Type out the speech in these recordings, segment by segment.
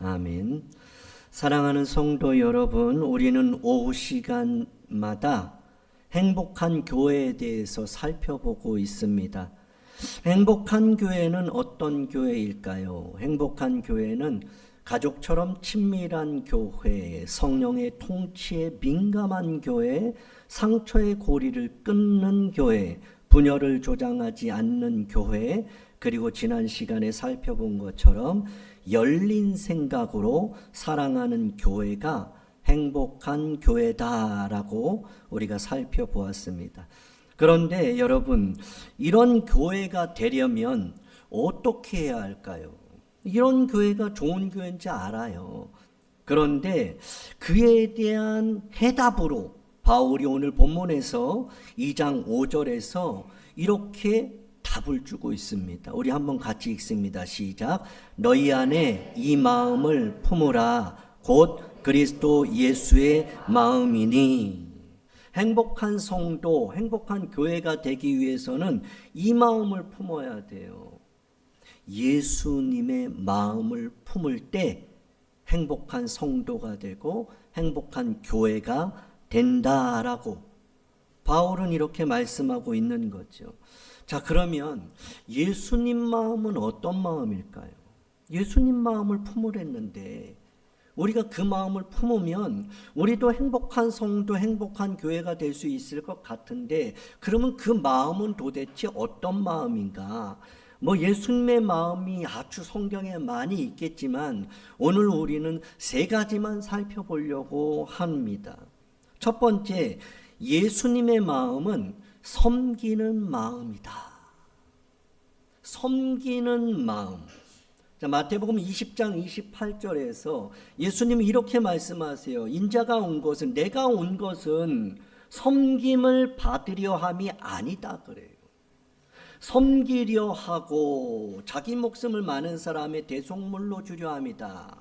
아멘. 사랑하는 성도 여러분, 우리는 오후 시간마다 행복한 교회에 대해서 살펴보고 있습니다. 행복한 교회는 어떤 교회일까요? 행복한 교회는 가족처럼 친밀한 교회, 성령의 통치에 민감한 교회, 상처의 고리를 끊는 교회, 분열을 조장하지 않는 교회, 그리고 지난 시간에 살펴본 것처럼 열린 생각으로 사랑하는 교회가 행복한 교회다라고 우리가 살펴보았습니다. 그런데 여러분, 이런 교회가 되려면 어떻게 해야 할까요? 이런 교회가 좋은 교회인지 알아요. 그런데 그에 대한 해답으로 바울이 오늘 본문에서 2장 5절에서 이렇게 답을 주고 있습니다. 우리 한번 같이 읽습니다. 시작. 너희 안에 이 마음을 품으라. 곧 그리스도 예수의 마음이니. 행복한 성도, 행복한 교회가 되기 위해서는 이 마음을 품어야 돼요. 예수님의 마음을 품을 때 행복한 성도가 되고 행복한 교회가 된다라고 바울은 이렇게 말씀하고 있는 거죠. 자, 그러면 예수님 마음은 어떤 마음일까요? 예수님 마음을 품으랬는데 우리가 그 마음을 품으면 우리도 행복한 성도, 행복한 교회가 될 수 있을 것 같은데, 그러면 그 마음은 도대체 어떤 마음인가? 예수님의 마음이 아주 성경에 많이 있겠지만 오늘 우리는 세 가지만 살펴보려고 합니다. 첫 번째, 예수님의 마음은 섬기는 마음이다. 섬기는 마음. 자, 마태복음 20장 28절에서 예수님이 이렇게 말씀하세요. 인자가 온 것은, 내가 온 것은 섬김을 받으려 함이 아니다 그래요. 섬기려 하고 자기 목숨을 많은 사람의 대속물로 주려 함이다.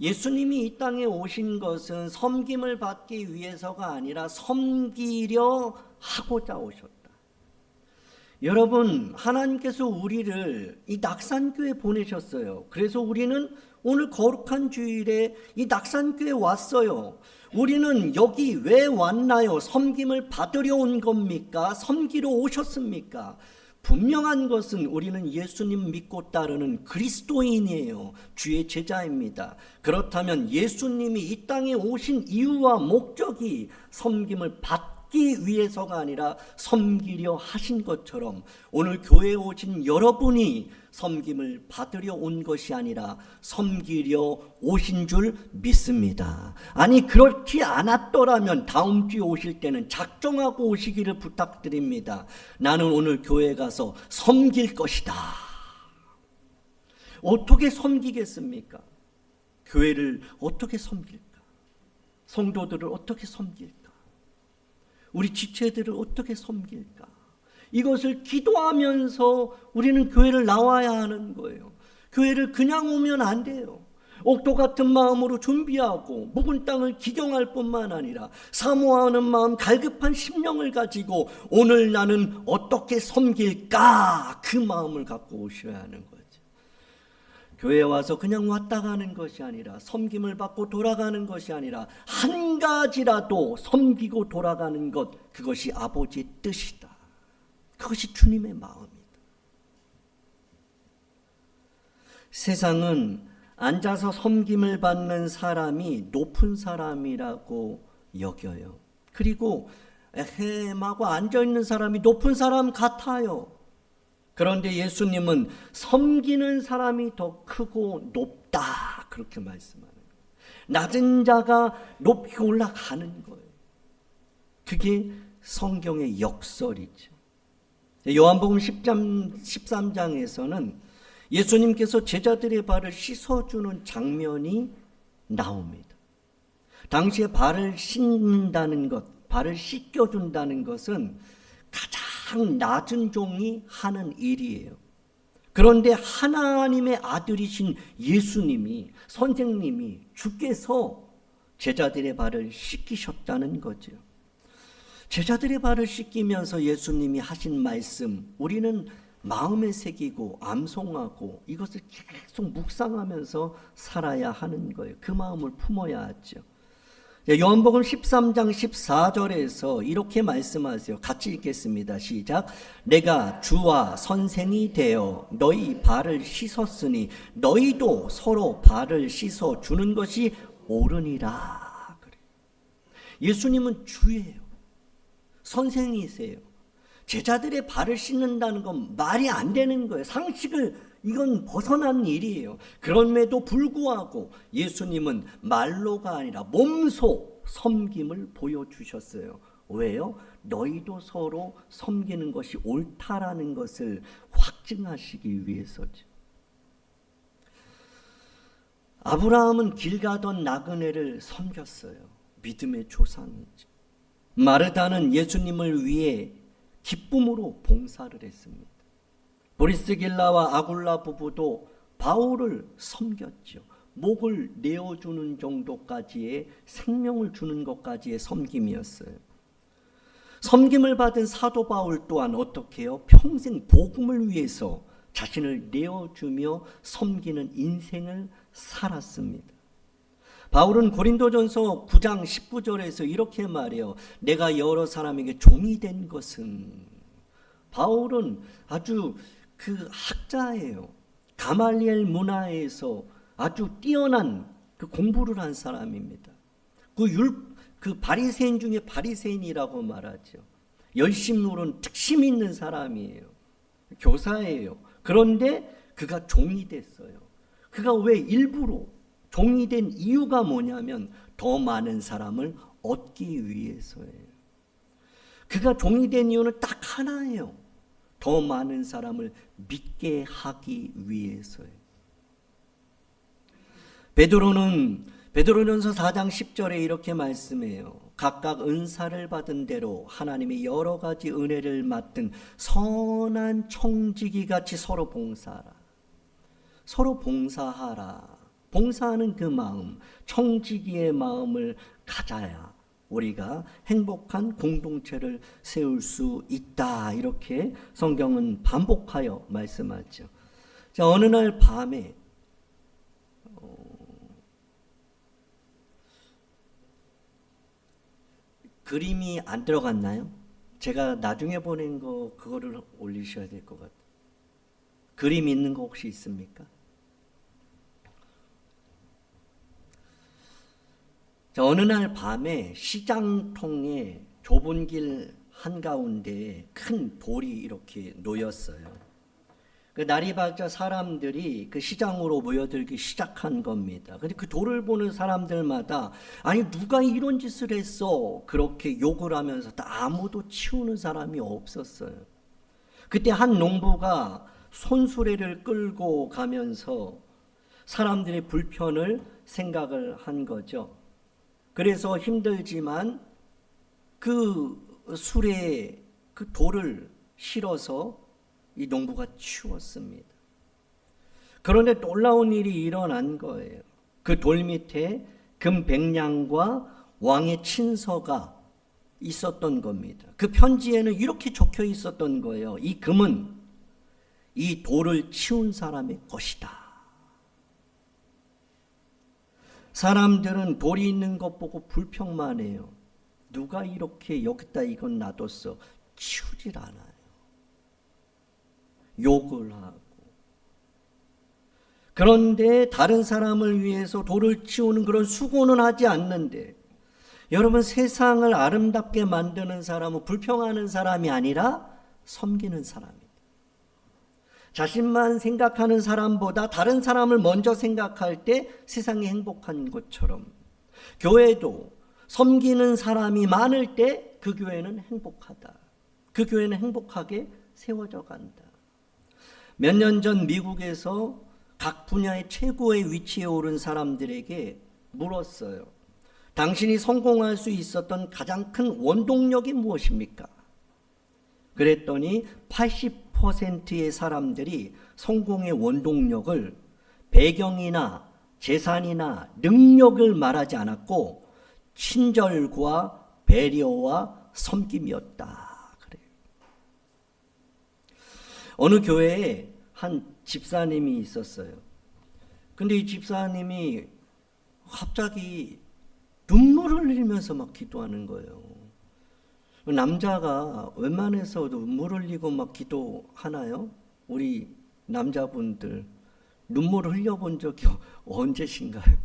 예수님이 이 땅에 오신 것은 섬김을 받기 위해서가 아니라 섬기려 하고자 오셨다. 여러분, 하나님께서 우리를 이 낙산교에 보내셨어요. 그래서 우리는 오늘 거룩한 주일에 이 낙산교에 왔어요. 우리는 여기 왜 왔나요? 섬김을 받으려 온 겁니까? 섬기러 오셨습니까? 분명한 것은 우리는 예수님 믿고 따르는 그리스도인이에요. 주의 제자입니다. 그렇다면 예수님이 이 땅에 오신 이유와 목적이 섬김을 받기 위해서가 아니라 섬기려 하신 것처럼 오늘 교회에 오신 여러분이 섬김을 받으려 온 것이 아니라 섬기려 오신 줄 믿습니다. 아니, 그렇지 않았더라면 다음 주에 오실 때는 작정하고 오시기를 부탁드립니다. 나는 오늘 교회에 가서 섬길 것이다. 어떻게 섬기겠습니까? 교회를 어떻게 섬길까? 성도들을 어떻게 섬길까? 우리 지체들을 어떻게 섬길까? 이것을 기도하면서 우리는 교회를 나와야 하는 거예요. 교회를 그냥 오면 안 돼요. 옥토 같은 마음으로 준비하고 묵은 땅을 기경할 뿐만 아니라 사모하는 마음, 갈급한 심령을 가지고 오늘 나는 어떻게 섬길까? 그 마음을 갖고 오셔야 하는 거죠. 교회에 와서 그냥 왔다 가는 것이 아니라, 섬김을 받고 돌아가는 것이 아니라 한 가지라도 섬기고 돌아가는 것, 그것이 아버지의 뜻이다. 그것이 주님의 마음이다. 세상은 앉아서 섬김을 받는 사람이 높은 사람이라고 여겨요. 그리고 에헴하고 앉아있는 사람이 높은 사람 같아요. 그런데 예수님은 섬기는 사람이 더 크고 높다, 그렇게 말씀하는 거예요. 낮은 자가 높이 올라가는 거예요. 그게 성경의 역설이죠. 요한복음 13장에서는 예수님께서 제자들의 발을 씻어주는 장면이 나옵니다. 당시에 발을 씻는다는 것, 발을 씻겨준다는 것은 가장 낮은 종이 하는 일이에요. 그런데 하나님의 아들이신 예수님이, 선생님이, 주께서 제자들의 발을 씻기셨다는 거죠. 제자들의 발을 씻기면서 예수님이 하신 말씀, 우리는 마음에 새기고 암송하고 이것을 계속 묵상하면서 살아야 하는 거예요. 그 마음을 품어야 하죠. 요한복음 13장 14절에서 이렇게 말씀하세요. 같이 읽겠습니다. 시작. 내가 주와 선생이 되어 너희 발을 씻었으니 너희도 서로 발을 씻어 주는 것이 옳으니라. 그래. 예수님은 주예요. 선생이세요. 제자들의 발을 씻는다는 건 말이 안 되는 거예요. 이건 벗어난 일이에요. 그럼에도 불구하고 예수님은 말로가 아니라 몸소 섬김을 보여주셨어요. 왜요? 너희도 서로 섬기는 것이 옳다라는 것을 확증하시기 위해서죠. 아브라함은 길 가던 나그네를 섬겼어요. 믿음의 조상이죠. 마르다는 예수님을 위해 기쁨으로 봉사를 했습니다. 브리스길라와 아굴라 부부도 바울을 섬겼죠. 목을 내어주는 정도까지의 생명을 주는 것까지의 섬김이었어요. 섬김을 받은 사도 바울 또한 어떻게 해요? 평생 복음을 위해서 자신을 내어주며 섬기는 인생을 살았습니다. 바울은 고린도전서 9장 19절에서 이렇게 말해요. 내가 여러 사람에게 종이 된 것은, 바울은 아주 그 학자예요. 가말리엘 문화에서 아주 뛰어난 그 공부를 한 사람입니다. 그 바리새인 중에 바리새인이라고 말하죠. 열심으로는 특심 있는 사람이에요. 교사예요. 그런데 그가 종이 됐어요. 그가 왜 일부러 종이 된 이유가 뭐냐면 더 많은 사람을 얻기 위해서예요. 그가 종이 된 이유는 딱 하나예요. 더 많은 사람을 믿게 하기 위해서예요. 베드로전서 4장 10절에 이렇게 말씀해요. 각각 은사를 받은 대로 하나님의 여러 가지 은혜를 맡은 선한 청지기 같이 서로 봉사하라. 서로 봉사하라. 봉사하는 그 마음, 청지기의 마음을 가져야 우리가 행복한 공동체를 세울 수 있다. 이렇게 성경은 반복하여 말씀하죠. 자, 어느 날 밤에 그림이 안 들어갔나요? 제가 나중에 보낸 거 그거를 올리셔야 될 것 같아요. 그림 있는 거 혹시 있습니까? 자, 어느 날 밤에 시장통에 좁은 길 한가운데 큰 돌이 이렇게 놓였어요. 그 날이 밝자 사람들이 그 시장으로 모여들기 시작한 겁니다. 근데 그 돌을 보는 사람들마다 아니 누가 이런 짓을 했어? 그렇게 욕을 하면서 아무도 치우는 사람이 없었어요. 그때 한 농부가 손수레를 끌고 가면서 사람들의 불편을 생각을 한 거죠. 그래서 힘들지만 그 수레에 그 돌을 실어서 이 농부가 치웠습니다. 그런데 놀라운 일이 일어난 거예요. 그 돌 밑에 금 100냥과 왕의 친서가 있었던 겁니다. 그 편지에는 이렇게 적혀 있었던 거예요. 이 금은 이 돌을 치운 사람의 것이다. 사람들은 돌이 있는 것 보고 불평만 해요. 누가 이렇게 여기다 이건 놔뒀어. 치우질 않아요. 욕을 하고. 그런데 다른 사람을 위해서 돌을 치우는 그런 수고는 하지 않는데, 여러분, 세상을 아름답게 만드는 사람은 불평하는 사람이 아니라 섬기는 사람입니다. 자신만 생각하는 사람보다 다른 사람을 먼저 생각할 때 세상이 행복한 것처럼, 교회도 섬기는 사람이 많을 때 그 교회는 행복하다. 그 교회는 행복하게 세워져 간다. 몇 년 전 미국에서 각 분야의 최고의 위치에 오른 사람들에게 물었어요. 당신이 성공할 수 있었던 가장 큰 원동력이 무엇입니까? 그랬더니 80%의 사람들이 성공의 원동력을 배경이나 재산이나 능력을 말하지 않았고 친절과 배려와 섬김이었다. 그래요. 어느 교회에 한 집사님이 있었어요. 근데 이 집사님이 갑자기 눈물을 흘리면서 막 기도하는 거예요. 남자가 웬만해서 눈물 흘리고 막 기도하나요? 우리 남자분들 눈물 흘려본 적이 언제신가요?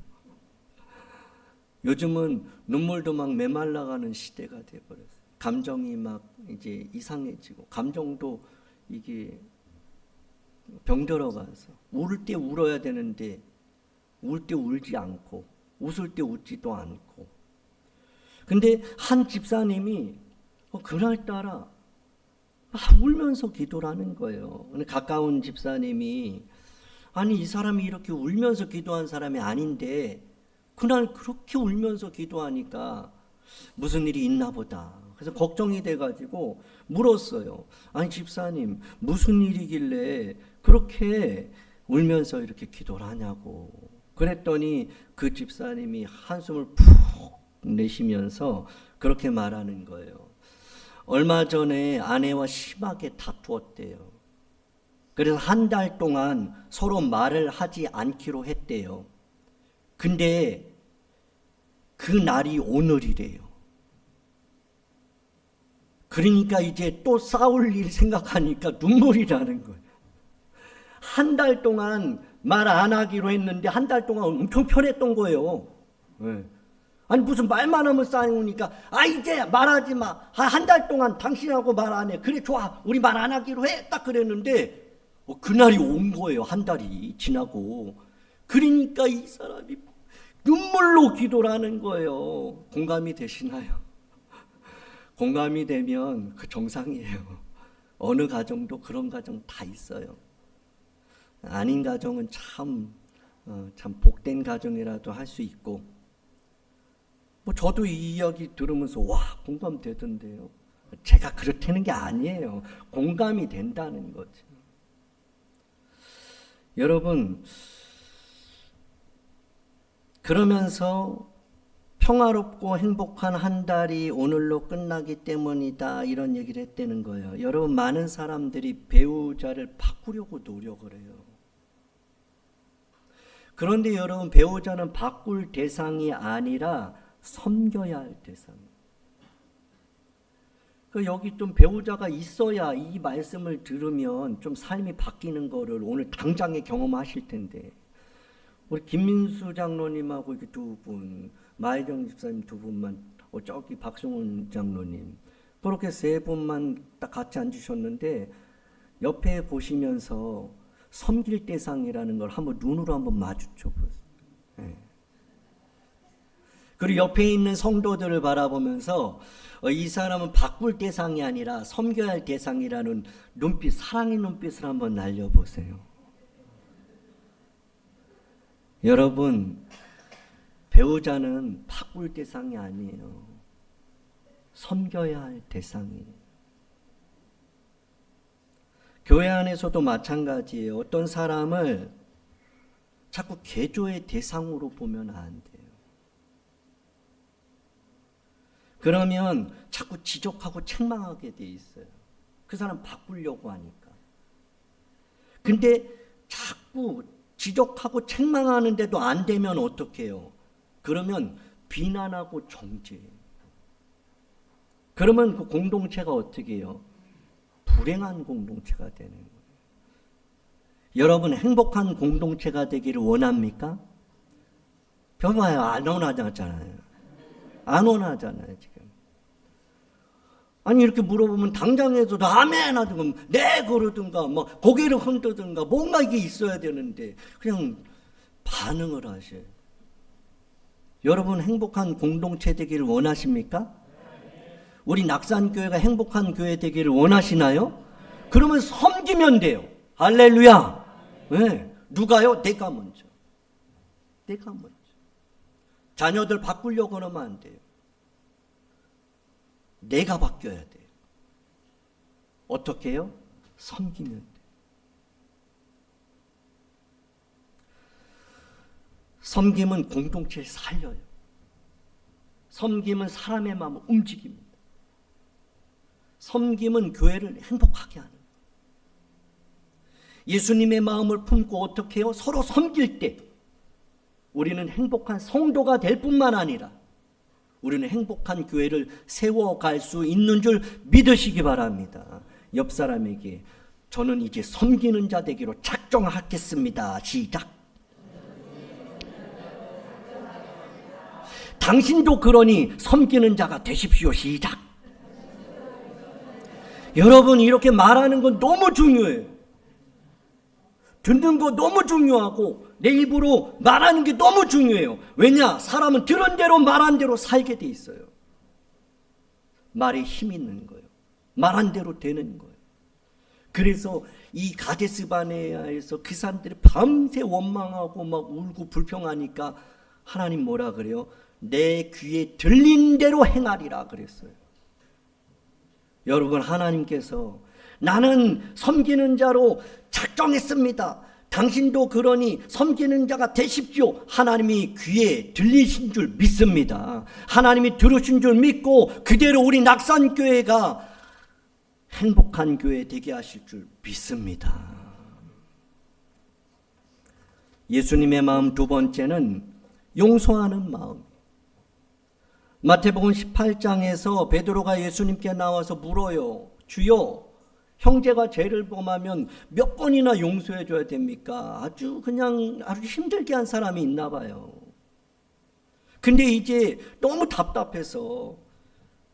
요즘은 눈물도 막 메말라가는 시대가 돼버렸어요. 감정이 막 이제 이상해지고, 감정도 이게 병들어가서 울 때 울어야 되는데 울 때 울지 않고 웃을 때 웃지도 않고. 근데 한 집사님이 그날따라 울면서 기도를 하는 거예요. 가까운 집사님이, 아니 이 사람이 이렇게 울면서 기도한 사람이 아닌데 그날 그렇게 울면서 기도하니까 무슨 일이 있나 보다. 그래서 걱정이 돼가지고 물었어요. 아니 집사님 무슨 일이길래 그렇게 울면서 이렇게 기도를 하냐고. 그랬더니 그 집사님이 한숨을 푹 내쉬면서 그렇게 말하는 거예요. 얼마 전에 아내와 심하게 다투었대요. 그래서 한 달 동안 서로 말을 하지 않기로 했대요. 근데 그 날이 오늘이래요. 그러니까 이제 또 싸울 일 생각하니까 눈물이 나는 거예요. 한 달 동안 말 안 하기로 했는데 한 달 동안 엄청 편했던 거예요. 네. 아니 무슨 말만 하면 싸우니까 이제 말하지 마. 한 달 동안 당신하고 말 안 해. 그래 좋아. 우리 말 안 하기로 해. 딱 그랬는데 그날이 온 거예요. 한 달이 지나고. 그러니까 이 사람이 눈물로 기도를 하는 거예요. 공감이 되시나요? 공감이 되면 그 정상이에요. 어느 가정도 그런 가정 다 있어요. 아닌 가정은 참 복된 가정이라도 할 수 있고, 저도 이 이야기 들으면서 와 공감되던데요. 제가 그렇다는 게 아니에요. 공감이 된다는 거죠. 여러분, 그러면서 평화롭고 행복한 한 달이 오늘로 끝나기 때문이다 이런 얘기를 했다는 거예요. 여러분, 많은 사람들이 배우자를 바꾸려고 노력을 해요. 그런데 여러분, 배우자는 바꿀 대상이 아니라 섬겨야 할 대상이에요. 여기 좀 배우자가 있어야 이 말씀을 들으면 좀 삶이 바뀌는 거를 오늘 당장에 경험하실 텐데, 우리 김민수 장로님하고 이렇게 두 분, 마혜정 집사님 두 분만, 저기 박승훈 장로님, 그렇게 세 분만 딱 같이 앉으셨는데 옆에 보시면서 섬길 대상이라는 걸 한번 눈으로 한번 마주쳐 보세요. 네. 그리고 옆에 있는 성도들을 바라보면서 이 사람은 바꿀 대상이 아니라 섬겨야 할 대상이라는 눈빛, 사랑의 눈빛을 한번 날려보세요. 여러분, 배우자는 바꿀 대상이 아니에요. 섬겨야 할 대상이에요. 교회 안에서도 마찬가지예요. 어떤 사람을 자꾸 개조의 대상으로 보면 안 돼요. 그러면 자꾸 지적하고 책망하게 돼 있어요. 그 사람 바꾸려고 하니까. 근데 자꾸 지적하고 책망하는데도 안 되면 어떻게 해요? 그러면 비난하고 정죄해요. 그러면 그 공동체가 어떻게 해요? 불행한 공동체가 되는 거예요. 여러분, 행복한 공동체가 되기를 원합니까? 봐봐요, 안 원하잖아요. 안 원하잖아요, 지금. 아니, 이렇게 물어보면 당장에서도 아멘 하든가, 네 그러든가, 고개를 흔들든가, 뭔가 이게 있어야 되는데, 그냥 반응을 하셔요. 여러분, 행복한 공동체 되기를 원하십니까? 우리 낙산교회가 행복한 교회 되기를 원하시나요? 그러면 섬기면 돼요. 할렐루야. 네. 누가요? 내가 먼저. 내가 먼저. 자녀들 바꾸려고 하면 안 돼요. 내가 바뀌어야 돼요. 어떻게 해요? 섬기면 돼요. 섬김은 공동체를 살려요. 섬김은 사람의 마음을 움직입니다. 섬김은 교회를 행복하게 하는 거예요. 예수님의 마음을 품고 어떻게 해요? 서로 섬길 때 우리는 행복한 성도가 될 뿐만 아니라 우리는 행복한 교회를 세워갈 수 있는 줄 믿으시기 바랍니다. 옆 사람에게 저는 이제 섬기는 자 되기로 작정하겠습니다. 시작. 당신도 그러니 섬기는 자가 되십시오. 시작. 여러분, 이렇게 말하는 건 너무 중요해요. 듣는 거 너무 중요하고 내 입으로 말하는 게 너무 중요해요. 왜냐? 사람은 들은 대로 말한 대로 살게 돼 있어요. 말에 힘 있는 거예요. 말한 대로 되는 거예요. 그래서 이 가데스 바네아에서 그 사람들이 밤새 원망하고 막 울고 불평하니까 하나님 뭐라 그래요? 내 귀에 들린 대로 행하리라 그랬어요. 여러분, 하나님께서 나는 섬기는 자로 작정했습니다. 당신도 그러니 섬기는 자가 되십시오. 하나님이 귀에 들리신 줄 믿습니다. 하나님이 들으신 줄 믿고 그대로 우리 낙산교회가 행복한 교회 되게 하실 줄 믿습니다. 예수님의 마음 두 번째는 용서하는 마음. 마태복음 18장에서 베드로가 예수님께 나와서 물어요. 주여, 형제가 죄를 범하면 몇 번이나 용서해 줘야 됩니까? 아주 힘들게 한 사람이 있나 봐요. 근데 이제 너무 답답해서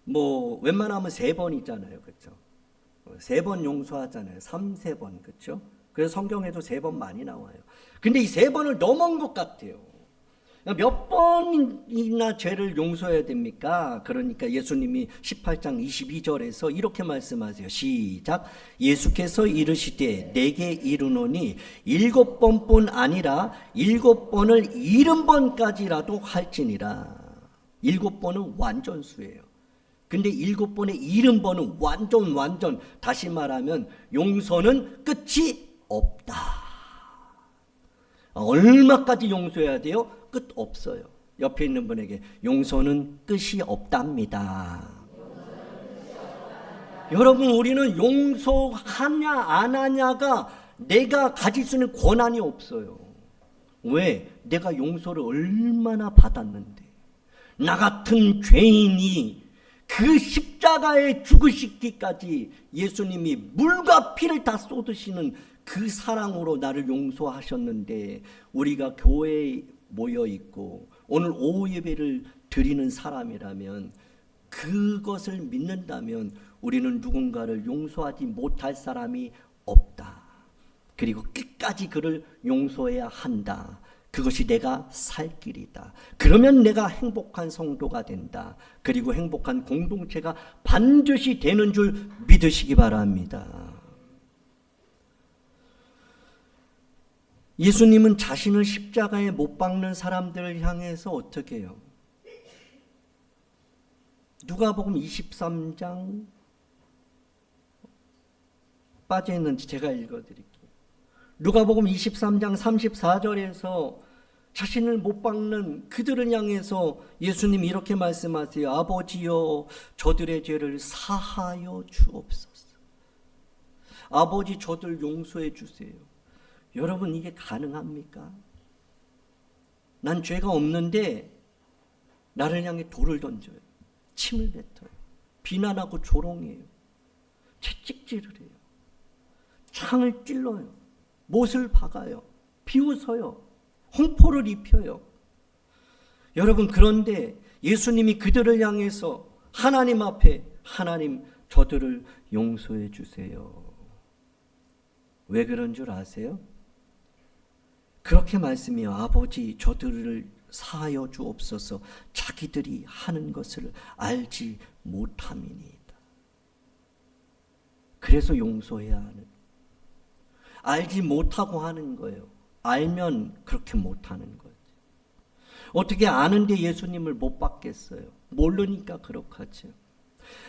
웬만하면 3번이잖아요. 그렇죠? 3번 용서하잖아요. 3-4번. 그렇죠? 그래서 성경에도 3번 많이 나와요. 근데 이 3번을 넘은 것 같아요. 몇 번이나 죄를 용서해야 됩니까? 그러니까 예수님이 18장 22절에서 이렇게 말씀하세요. 시작. 예수께서 이르시되 내게 이르노니 7번뿐 아니라 7번을 70번까지라도 할지니라. 7번은 완전수예요. 근데 7번에 70번은 완전 다시 말하면 용서는 끝이 없다. 얼마까지 용서해야 돼요? 끝 없어요. 옆에 있는 분에게 용서는 끝이 없답니다. 여러분, 우리는 용서하냐 안 하냐가 내가 가질 수 있는 권한이 없어요. 왜? 내가 용서를 얼마나 받았는데. 나 같은 죄인이 그 십자가에 죽으시기까지 예수님이 물과 피를 다 쏟으시는 그 사랑으로 나를 용서하셨는데, 우리가 교회에 모여 있고 오늘 오후 예배를 드리는 사람이라면, 그것을 믿는다면 우리는 누군가를 용서하지 못할 사람이 없다. 그리고 끝까지 그를 용서해야 한다. 그것이 내가 살 길이다. 그러면 내가 행복한 성도가 된다. 그리고 행복한 공동체가 반드시 되는 줄 믿으시기 바랍니다. 예수님은 자신을 십자가에 못 박는 사람들을 향해서 어떻게 해요? 누가복음 23장 빠져있는지 제가 읽어드릴게요. 누가복음 23장 34절에서 자신을 못 박는 그들을 향해서 예수님이 이렇게 말씀하세요. 아버지여, 저들의 죄를 사하여 주옵소서. 아버지, 저들 용서해 주세요. 여러분, 이게 가능합니까? 난 죄가 없는데 나를 향해 돌을 던져요. 침을 뱉어요. 비난하고 조롱해요. 채찍질을 해요. 창을 찔러요. 못을 박아요. 비웃어요. 홍포를 입혀요. 여러분, 그런데 예수님이 그들을 향해서 하나님 앞에, 하나님, 저들을 용서해 주세요. 왜 그런 줄 아세요? 그렇게 말씀해요. 아버지, 저들을 사하여 주옵소서. 자기들이 하는 것을 알지 못함이니이다. 그래서 용서해야 하는, 알지 못하고 하는 거예요. 알면 그렇게 못하는 거지. 어떻게 아는데 예수님을 못 받겠어요? 모르니까 그렇게 하죠.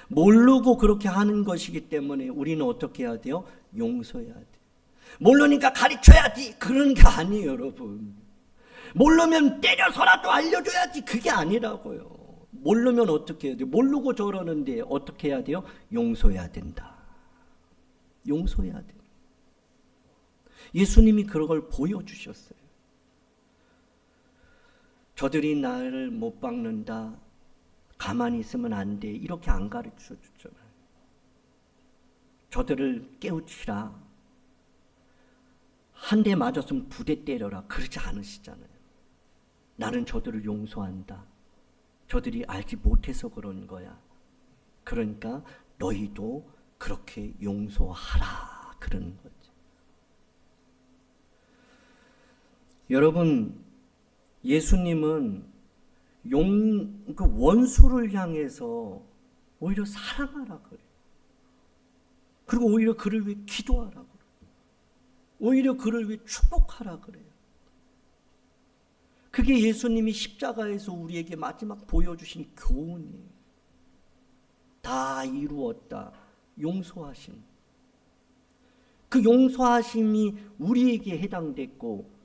모르고 그렇게 하는 것이기 때문에 우리는 어떻게 해야 돼요? 용서해야 돼요. 모르니까 가르쳐야지, 그런 게 아니에요. 여러분, 모르면 때려서라도 알려줘야지, 그게 아니라고요. 모르면 어떻게 해야 돼요? 모르고 저러는데 어떻게 해야 돼요? 용서해야 된다. 용서해야 돼요. 예수님이 그런 걸 보여주셨어요. 저들이 나를 못 박는다, 가만히 있으면 안 돼, 이렇게 안 가르쳐 주잖아요. 저들을 깨우치라, 한 대 맞았으면 2대 때려라, 그러지 않으시잖아요. 나는 저들을 용서한다. 저들이 알지 못해서 그런 거야. 그러니까 너희도 그렇게 용서하라, 그러는 거죠. 여러분, 예수님은 그 원수를 향해서 오히려 사랑하라 그래요. 그리고 오히려 그를 위해 기도하라 그래요. 오히려 그를 위해 축복하라 그래요. 그게 예수님이 십자가에서 우리에게 마지막 보여주신 교훈이에요. 다 이루었다, 용서하심. 그 용서하심이 우리에게 해당됐고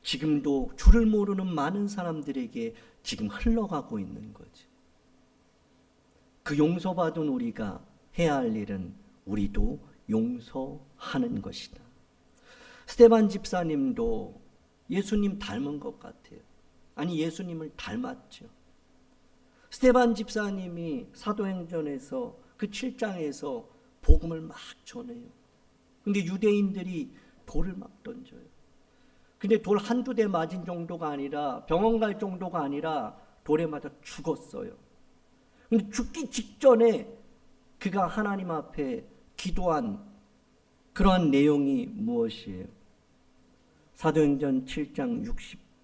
지금도 주를 모르는 많은 사람들에게 지금 흘러가고 있는 거지. 그 용서받은 우리가 해야 할 일은 우리도 용서하는 것이다. 스데반 집사님도 예수님 닮은 것 같아요. 아니, 예수님을 닮았죠. 스데반 집사님이 사도행전에서 그 7장에서 복음을 막 전해요. 근데 유대인들이 돌을 막 던져요. 근데 돌 한두 대 맞은 정도가 아니라, 병원 갈 정도가 아니라 돌에 맞아 죽었어요. 근데 죽기 직전에 그가 하나님 앞에 기도한 그러한 내용이 무엇이에요? 사도행전 7장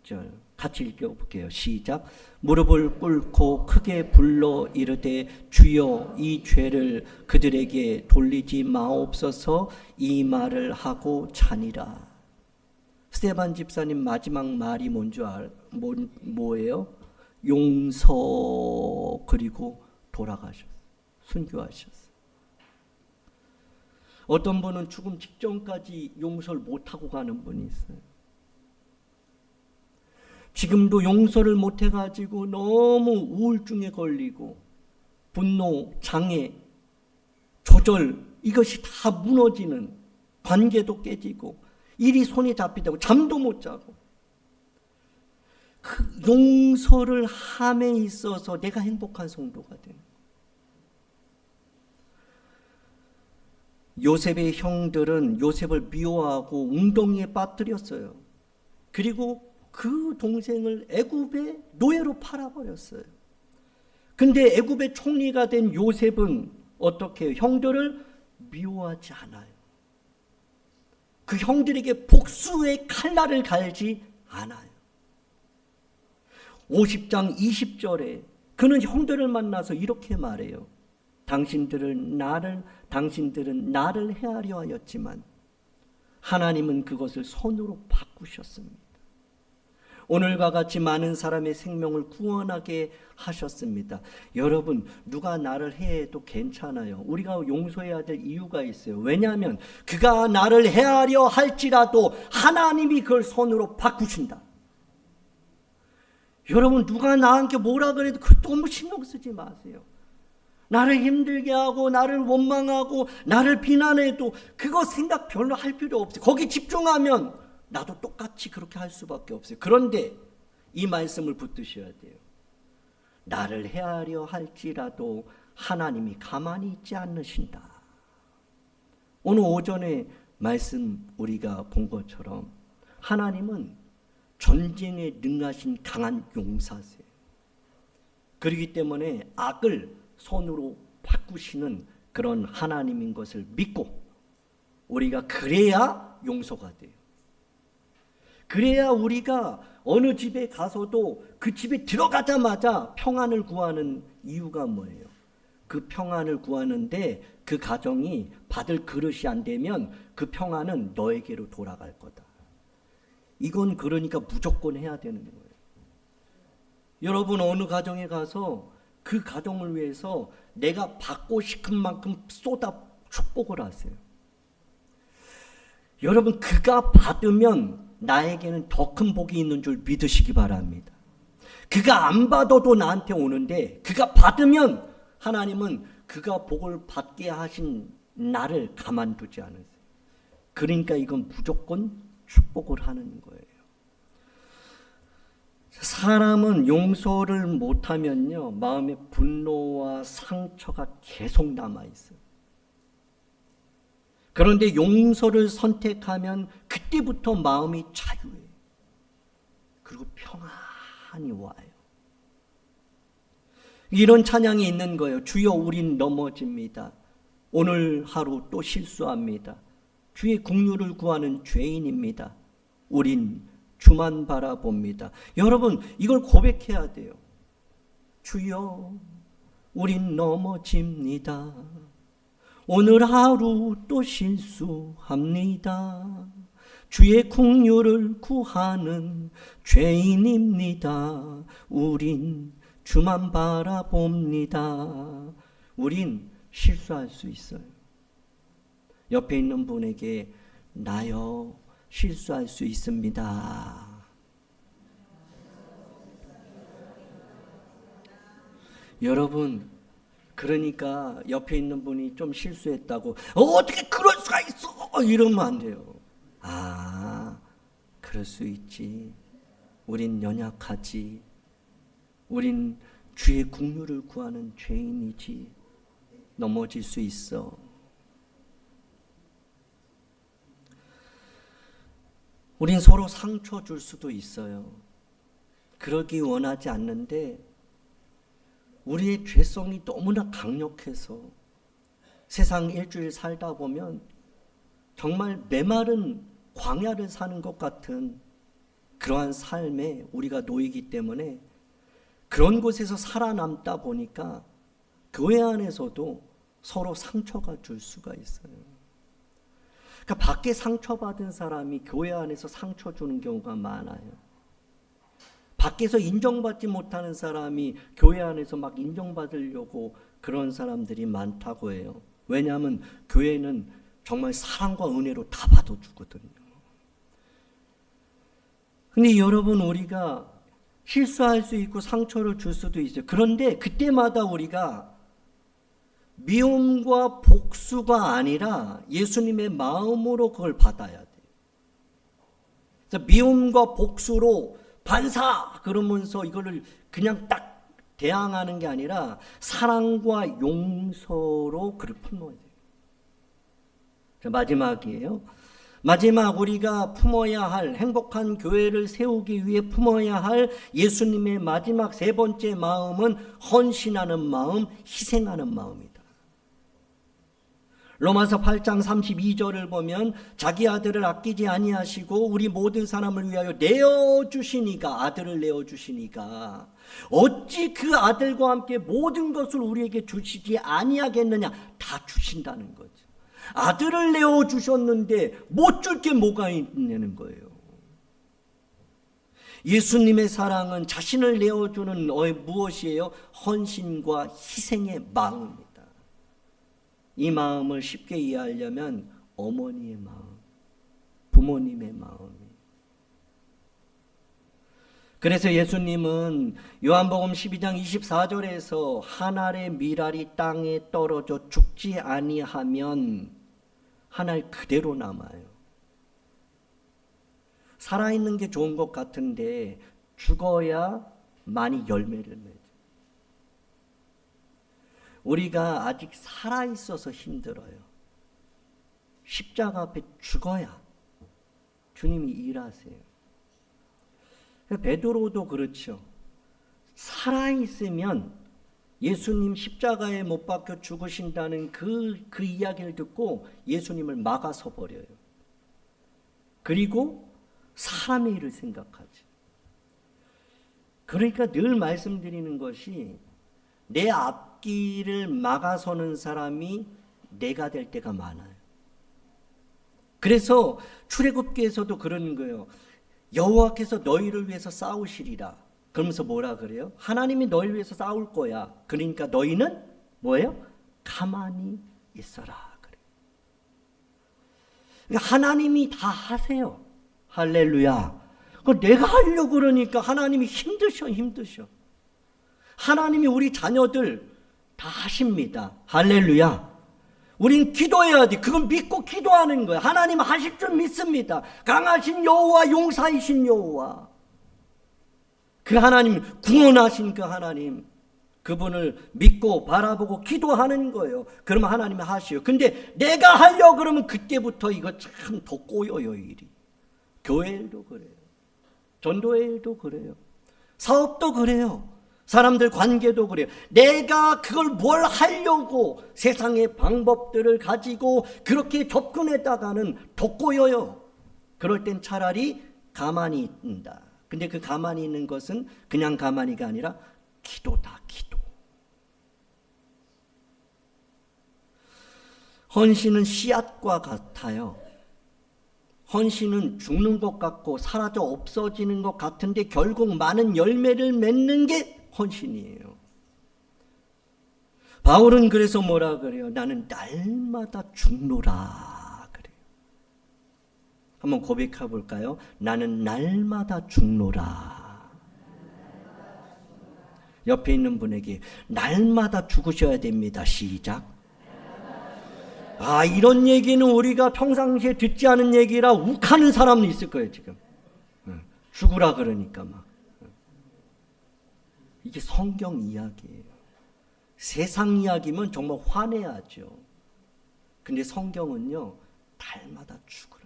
60절 같이 읽어볼게요. 시작. 무릎을 꿇고 크게 불러 이르되 주여 이 죄를 그들에게 돌리지 마옵소서, 이 말을 하고 자니라. 스데반 집사님 마지막 말이 뭐예요? 용서. 그리고 돌아가셨어요. 순교하셨어요. 어떤 분은 죽음 직전까지 용서를 못하고 가는 분이 있어요. 지금도 용서를 못해가지고 너무 우울증에 걸리고 분노, 장애, 조절, 이것이 다 무너지는, 관계도 깨지고 일이 손에 잡히다고 잠도 못 자고, 그 용서를 함에 있어서 내가 행복한 성도가 되는 거예요. 요셉의 형들은 요셉을 미워하고 웅덩이에 빠뜨렸어요. 그리고 그 동생을 애굽의 노예로 팔아버렸어요. 근데 애굽의 총리가 된 요셉은 어떻게 해요? 형들을 미워하지 않아요. 그 형들에게 복수의 칼날을 갈지 않아요. 50장 20절에 그는 형들을 만나서 이렇게 말해요. 당신들은 나를 해하려 하였지만 하나님은 그것을 선으로 바꾸셨습니다. 오늘과 같이 많은 사람의 생명을 구원하게 하셨습니다. 여러분, 누가 나를 해해도 괜찮아요. 우리가 용서해야 될 이유가 있어요. 왜냐하면 그가 나를 해하려 할지라도 하나님이 그걸 선으로 바꾸신다. 여러분, 누가 나한테 뭐라 그래도 그 너무 신경 쓰지 마세요. 나를 힘들게 하고 나를 원망하고 나를 비난해도 그거 생각 별로 할 필요 없어요. 거기 집중하면 나도 똑같이 그렇게 할 수밖에 없어요. 그런데 이 말씀을 붙드셔야 돼요. 나를 해하려 할지라도 하나님이 가만히 있지 않으신다. 오늘 오전에 말씀 우리가 본 것처럼 하나님은 전쟁에 능하신 강한 용사세요. 그렇기 때문에 악을 손으로 바꾸시는 그런 하나님인 것을 믿고 우리가 그래야 용서가 돼요. 그래야 우리가 어느 집에 가서도 그 집에 들어가자마자 평안을 구하는 이유가 뭐예요? 그 평안을 구하는데 그 가정이 받을 그릇이 안 되면 그 평안은 너에게로 돌아갈 거다. 이건 그러니까 무조건 해야 되는 거예요. 여러분, 어느 가정에 가서 그 가정을 위해서 내가 받고 싶은 만큼 쏟아 축복을 하세요. 여러분, 그가 받으면 나에게는 더 큰 복이 있는 줄 믿으시기 바랍니다. 그가 안 받아도 나한테 오는데 그가 받으면 하나님은 그가 복을 받게 하신 나를 가만두지 않으세요. 그러니까 이건 무조건 축복을 하는 거예요. 사람은 용서를 못하면요, 마음에 분노와 상처가 계속 남아있어요. 그런데 용서를 선택하면 그때부터 마음이 자유해요. 그리고 평안이 와요. 이런 찬양이 있는 거예요. 주여, 우린 넘어집니다. 오늘 하루 또 실수합니다. 주의 긍휼을 구하는 죄인입니다. 우린 주만 바라봅니다. 여러분, 이걸 고백해야 돼요. 주여, 우린 넘어집니다. 오늘 하루 또 실수합니다. 주의 긍휼을 구하는 죄인입니다. 우린 주만 바라봅니다. 우린 실수할 수 있어요. 옆에 있는 분에게 나요, 실수할 수 있습니다. 여러분, 그러니까 옆에 있는 분이 좀 실수했다고 어떻게 그럴 수가 있어 이러면 안 돼요. 아, 그럴 수 있지. 우린 연약하지. 우린 주의 긍휼을 구하는 죄인이지. 넘어질 수 있어. 우린 서로 상처 줄 수도 있어요. 그러기 원하지 않는데 우리의 죄성이 너무나 강력해서 세상 일주일 살다 보면 정말 메마른 광야를 사는 것 같은 그러한 삶에 우리가 놓이기 때문에 그런 곳에서 살아남다 보니까 교회 안에서도 서로 상처가 줄 수가 있어요. 그러니까 밖에 상처받은 사람이 교회 안에서 상처 주는 경우가 많아요. 밖에서 인정받지 못하는 사람이 교회 안에서 막 인정받으려고 그런 사람들이 많다고 해요. 왜냐하면 교회는 정말 사랑과 은혜로 다 받아주거든요. 근데 여러분, 우리가 실수할 수 있고 상처를 줄 수도 있어요. 그런데 그때마다 우리가 미움과 복수가 아니라 예수님의 마음으로 그걸 받아야 돼요. 그래서 미움과 복수로 반사 그러면서 이거를 그냥 딱 대항하는 게 아니라 사랑과 용서로 그를 품어야 돼요. 자, 마지막이에요. 마지막, 우리가 품어야 할, 행복한 교회를 세우기 위해 품어야 할 예수님의 마지막 세 번째 마음은 헌신하는 마음, 희생하는 마음이다. 로마서 8장 32절을 보면 자기 아들을 아끼지 아니하시고 우리 모든 사람을 위하여 내어주시니까, 아들을 내어주시니까 어찌 그 아들과 함께 모든 것을 우리에게 주시지 아니하겠느냐. 다 주신다는 거죠. 아들을 내어주셨는데 못 줄 게 뭐가 있냐는 거예요. 예수님의 사랑은 자신을 내어주는 무엇이에요? 헌신과 희생의 마음입니다. 이 마음을 쉽게 이해하려면 어머니의 마음, 부모님의 마음이. 그래서 예수님은 요한복음 12장 24절에서 한 알의 밀알이 땅에 떨어져 죽지 아니하면 한 알 그대로 남아요. 살아있는 게 좋은 것 같은데 죽어야 많이 열매를 맺어요. 우리가 아직 살아있어서 힘들어요. 십자가 앞에 죽어야 주님이 일하세요. 베드로도 그렇죠. 살아있으면 예수님 십자가에 못 박혀 죽으신다는 그 이야기를 듣고 예수님을 막아서 버려요. 그리고 사람의 일을 생각하지. 그러니까 늘 말씀드리는 것이 내 앞길을 막아서는 사람이 내가 될 때가 많아요. 그래서 출애굽기에서도 그러는 거예요. 여호와께서 너희를 위해서 싸우시리라. 그러면서 뭐라 그래요? 하나님이 너희를 위해서 싸울 거야. 그러니까 너희는 뭐예요? 가만히 있어라. 그래요. 그러니까 하나님이 다 하세요. 할렐루야. 내가 하려고 그러니까 하나님이 힘드셔. 하나님이 우리 자녀들 다 하십니다. 할렐루야. 우린 기도해야 돼. 그건 믿고 기도하는 거야. 하나님 하실 줄 믿습니다. 강하신 여호와, 용사이신 여호와, 그 하나님, 구원하신 그 하나님, 그분을 믿고 바라보고 기도하는 거예요. 그러면 하나님이 하시요. 근데 내가 하려고 그러면 그때부터 이거 참 더 꼬여요, 일이. 교회 일도 그래요. 전도회 일도 그래요. 사업도 그래요. 사람들 관계도 그래요. 내가 그걸 뭘 하려고 세상의 방법들을 가지고 그렇게 접근했다가는 더 꼬여요. 그럴 땐 차라리 가만히 있다. 근데 그 가만히 있는 것은 그냥 가만히가 아니라 기도다, 기도. 헌신은 씨앗과 같아요. 헌신은 죽는 것 같고 사라져 없어지는 것 같은데 결국 많은 열매를 맺는 게 헌신이에요. 바울은 그래서 뭐라 그래요? 나는 날마다 죽노라 그래요. 한번 고백해 볼까요? 나는 날마다 죽노라. 옆에 있는 분에게 날마다 죽으셔야 됩니다. 시작. 이런 얘기는 우리가 평상시에 듣지 않은 얘기라 욱하는 사람도 있을 거예요, 지금. 죽으라 그러니까 막. 이게 성경 이야기예요. 세상 이야기면 정말 화내야죠. 근데 성경은요, 날마다 죽으라.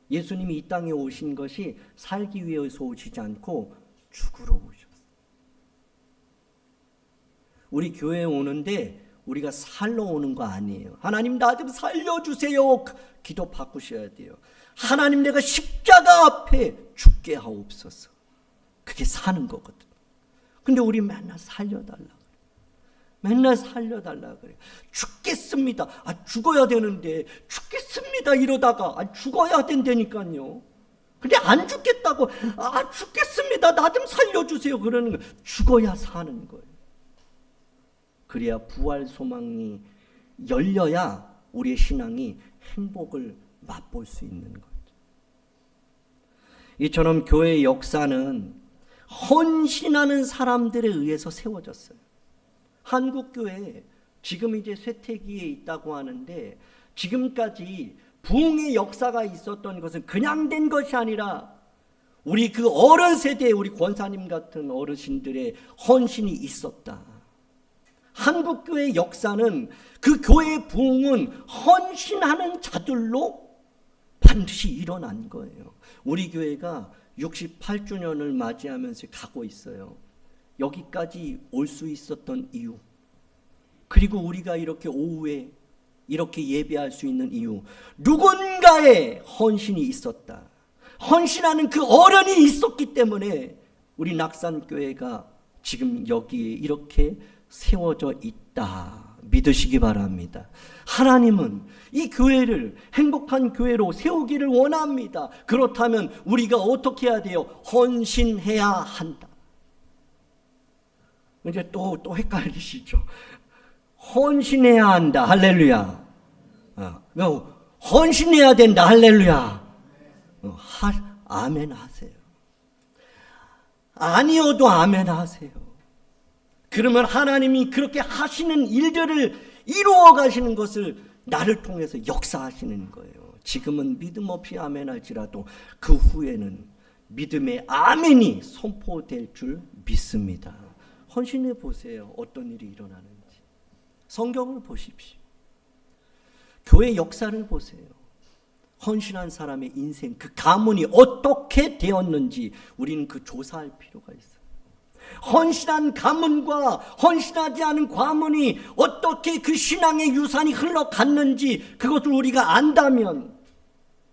예수님이 이 땅에 오신 것이 살기 위해서 오시지 않고 죽으러 오셨어요. 우리 교회에 오는데 우리가 살러 오는 거 아니에요. 하나님 나 좀 살려주세요. 기도 바꾸셔야 돼요. 하나님 내가 십자가 앞에 죽게 하옵소서. 그게 사는 거거든. 근데 우리 맨날 살려달라 그래요. 맨날 살려달라 그래요. 죽겠습니다. 죽어야 되는데 죽겠습니다 이러다가 죽어야 된다니까요. 근데 안 죽겠다고 죽겠습니다. 나 좀 살려주세요 그러는 거예요. 죽어야 사는 거예요. 그래야 부활 소망이 열려야 우리의 신앙이 행복을 맛볼 수 있는 거죠. 이처럼 교회의 역사는 헌신하는 사람들에 의해서 세워졌어요. 한국교회 지금 이제 쇠퇴기에 있다고 하는데 지금까지 부흥의 역사가 있었던 것은 그냥 된 것이 아니라 우리 그 어른 세대에 우리 권사님 같은 어르신들의 헌신이 있었다. 한국교회의 역사는 그 교회의 부흥은 헌신하는 자들로 반드시 일어난 거예요. 우리 교회가 68주년을 맞이하면서 가고 있어요. 여기까지 올 수 있었던 이유, 그리고 우리가 이렇게 오후에 이렇게 예배할 수 있는 이유, 누군가의 헌신이 있었다. 헌신하는 그 어른이 있었기 때문에 우리 낙산교회가 지금 여기에 이렇게 세워져 있다. 믿으시기 바랍니다. 하나님은 이 교회를 행복한 교회로 세우기를 원합니다. 그렇다면 우리가 어떻게 해야 돼요? 헌신해야 한다. 이제 또 헷갈리시죠? 헌신해야 한다. 할렐루야. 헌신해야 된다. 할렐루야. 아멘 하세요. 아니어도 아멘 하세요. 그러면 하나님이 그렇게 하시는 일들을 이루어 가시는 것을 나를 통해서 역사하시는 거예요. 지금은 믿음 없이 아멘 할지라도 그 후에는 믿음의 아멘이 선포될 줄 믿습니다. 헌신해 보세요. 어떤 일이 일어나는지. 성경을 보십시오. 교회 역사를 보세요. 헌신한 사람의 인생, 그 가문이 어떻게 되었는지 우리는 그 조사할 필요가 있어요. 헌신한 가문과 헌신하지 않은 가문이 어떻게 그 신앙의 유산이 흘러갔는지 그것을 우리가 안다면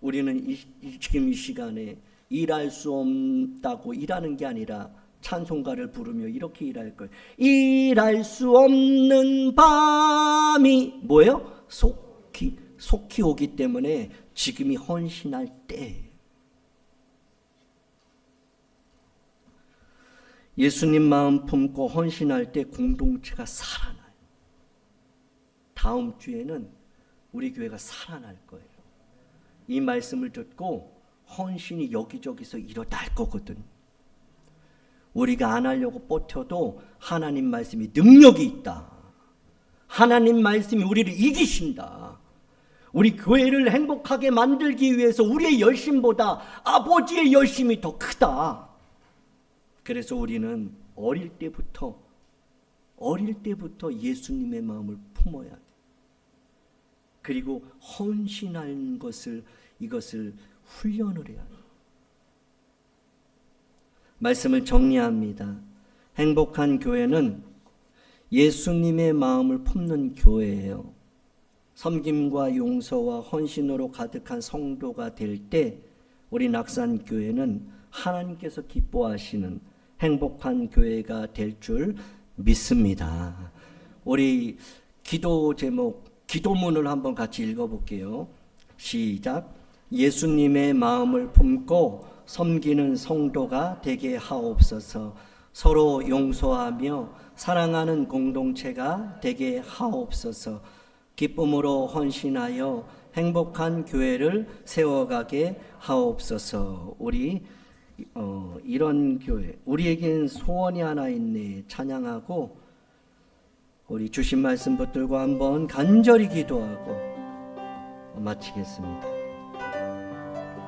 우리는 지금 이 시간에 일할 수 없다고 일하는 게 아니라 찬송가를 부르며 이렇게 일할 거예요. 일할 수 없는 밤이 뭐예요? 속히 오기 때문에 지금이 헌신할 때. 예수님 마음 품고 헌신할 때 공동체가 살아나요. 다음 주에는 우리 교회가 살아날 거예요. 이 말씀을 듣고 헌신이 여기저기서 일어날 거거든. 우리가 안 하려고 버텨도 하나님 말씀이 능력이 있다. 하나님 말씀이 우리를 이기신다. 우리 교회를 행복하게 만들기 위해서 우리의 열심보다 아버지의 열심이 더 크다. 그래서 우리는 어릴 때부터 예수님의 마음을 품어야 돼. 그리고 헌신하는 이것을 훈련을 해야 돼. 말씀을 정리합니다. 행복한 교회는 예수님의 마음을 품는 교회예요. 섬김과 용서와 헌신으로 가득한 성도가 될 때 우리 낙산교회는 하나님께서 기뻐하시는 행복한 교회가 될 줄 믿습니다. 우리 기도 제목, 기도문을 한번 같이 읽어볼게요. 시작. 예수님의 마음을 품고 섬기는 성도가 되게 하옵소서. 서로 용서하며 사랑하는 공동체가 되게 하옵소서. 기쁨으로 헌신하여 행복한 교회를 세워가게 하옵소서. 우리 이런 교회, 우리에겐 소원이 하나 있네 찬양하고 우리 주신 말씀 붙들고 한번 간절히 기도하고 마치겠습니다.